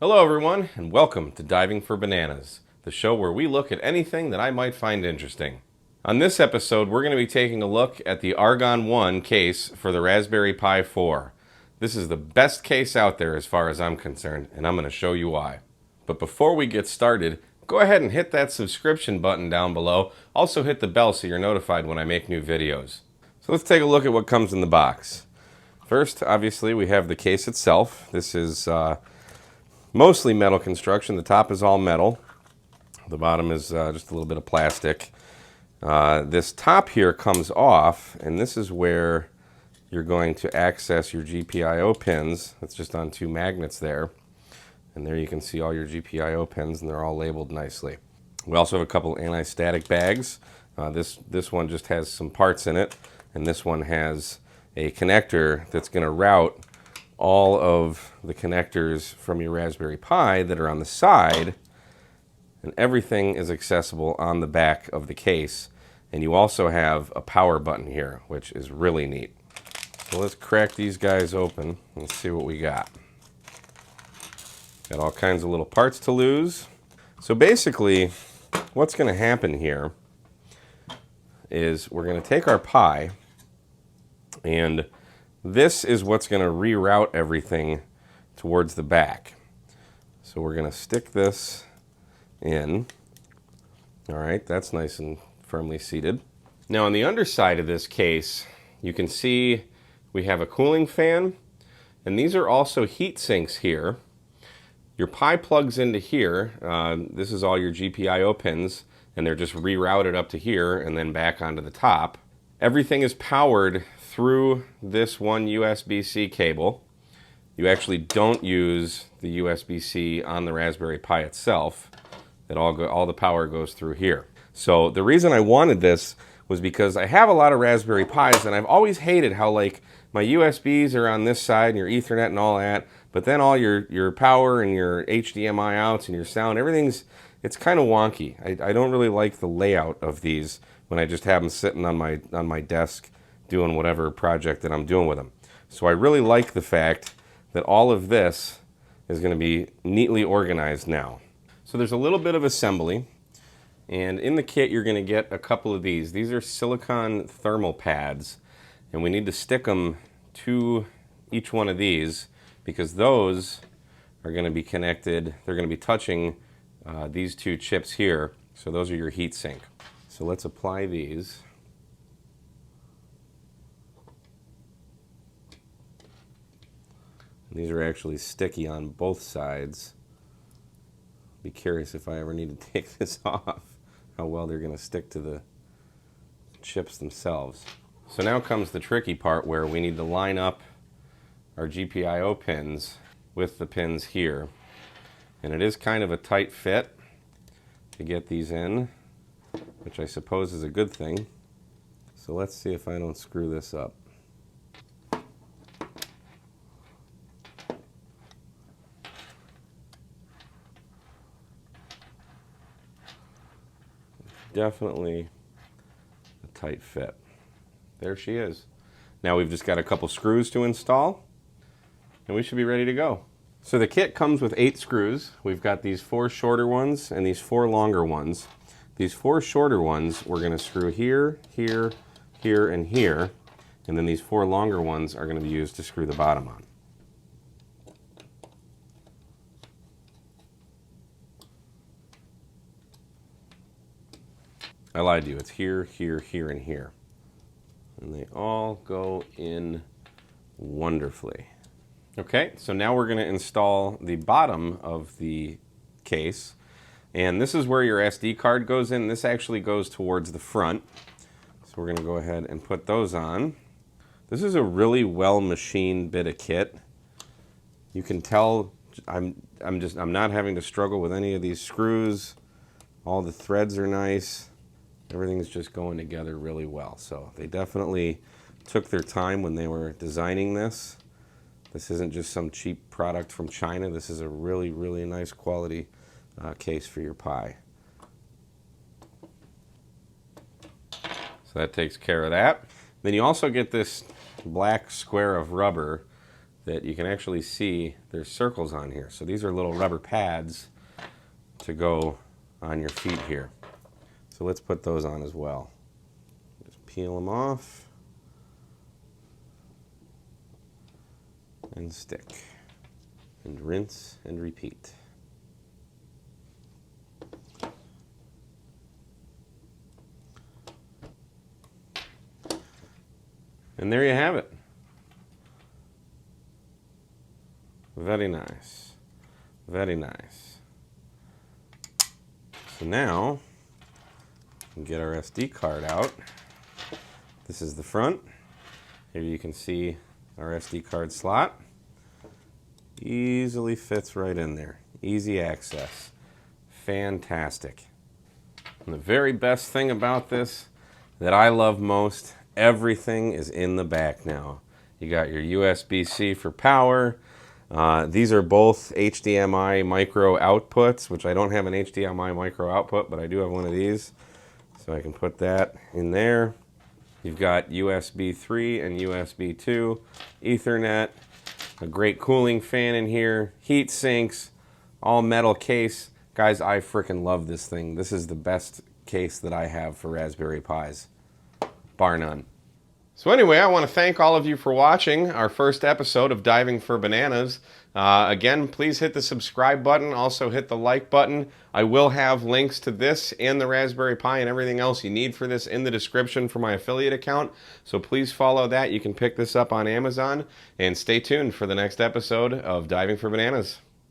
Hello everyone, and welcome to Diving for Bananas, the show where we look at anything that I might find interesting. On this episode, we're going to be taking a look at the Argon1 case for the Raspberry Pi 4. This is the best case out there as far as I'm concerned, and I'm going to show you why. But before we get started, go ahead and hit that subscription button down below. Also hit the bell so you're notified when I make new videos. So let's take a look at what comes in the box. First, obviously, we have the case itself. This is mostly metal construction. The top is all metal. The bottom is just a little bit of plastic. This top here comes off, and this is where you're going to access your GPIO pins. It's just on two magnets there. And there you can see all your GPIO pins, and they're all labeled nicely. We also have a couple anti-static bags. This one just has some parts in it, and this one has a connector that's going to route all of the connectors from your Raspberry Pi that are on the side, and everything is accessible on the back of the case. And you also have a power button here, which is really neat. So let's crack these guys open and see what we got. Got all kinds of little parts to lose. So basically, what's going to happen here is we're going to take our Pi, and this is what's going to reroute everything towards the back. So we're going to stick this in. All right, that's nice and firmly seated. Now on the underside of this case, you can see we have a cooling fan, and these are also heat sinks here. Your Pi plugs into here. This is all your GPIO pins, and they're just rerouted up to here and then back onto the top. Everything is powered through this one USB-C cable. You actually don't use the USB-C on the Raspberry Pi itself. All the power goes through here. So the reason I wanted this was because I have a lot of Raspberry Pis, and I've always hated how like my USBs are on this side and your Ethernet and all that, but then all your power and your HDMI outs and your sound, it's kind of wonky. I don't really like the layout of these when I just have them sitting on my desk doing whatever project that I'm doing with them. So I really like the fact that all of this is going to be neatly organized now. So there's a little bit of assembly, and in the kit you're going to get a couple of these. These are silicone thermal pads, and we need to stick them to each one of these because those are going to be connected. They're going to be touching these two chips here, so those are your heat sink. So let's apply these. These are actually sticky on both sides. Be curious if I ever need to take this off, how well they're going to stick to the chips themselves. So now comes the tricky part where we need to line up our GPIO pins with the pins here. And it is kind of a tight fit to get these in, which I suppose is a good thing. So let's see if I don't screw this up. Definitely a tight fit. There she is. Now we've just got a couple screws to install, and we should be ready to go. So the kit comes with 8 screws. We've got these 4 shorter ones and these 4 longer ones. These 4 shorter ones we're going to screw here, here, here, and here, and then these 4 longer ones are going to be used to screw the bottom on. I lied to you. It's here, here, here, and here. And they all go in wonderfully. Okay, so now we're going to install the bottom of the case. And this is where your SD card goes in. This actually goes towards the front. So we're going to go ahead and put those on. This is a really well machined bit of kit. You can tell I'm not having to struggle with any of these screws. All the threads are nice. Everything's just going together really well. So they definitely took their time when they were designing this. This isn't just some cheap product from China. This is a really, really nice quality case for your Pi. So that takes care of that. Then you also get this black square of rubber that you can actually see there's circles on here. So these are little rubber pads to go on your feet here. So let's put those on as well. Just peel them off and stick and rinse and repeat. And there you have it. Very nice. Very nice. So now, we can get our SD card out. This is the front. Here you can see our SD card slot. Easily fits right in there. Easy access. Fantastic. And the very best thing about this that I love most, everything is in the back now. You got your USB-C for power. These are both HDMI micro outputs, which I don't have an HDMI micro output, but I do have one of these. So I can put that in there. You've got USB 3 and USB 2, Ethernet, a great cooling fan in here, heat sinks, all metal case. Guys, I freaking love this thing. This is the best case that I have for Raspberry Pis, bar none. So anyway, I want to thank all of you for watching our first episode of Diving for Bananas. Again, please hit the subscribe button. Also hit the like button. I will have links to this and the Raspberry Pi and everything else you need for this in the description for my affiliate account. So please follow that. You can pick this up on Amazon. And stay tuned for the next episode of Diving for Bananas.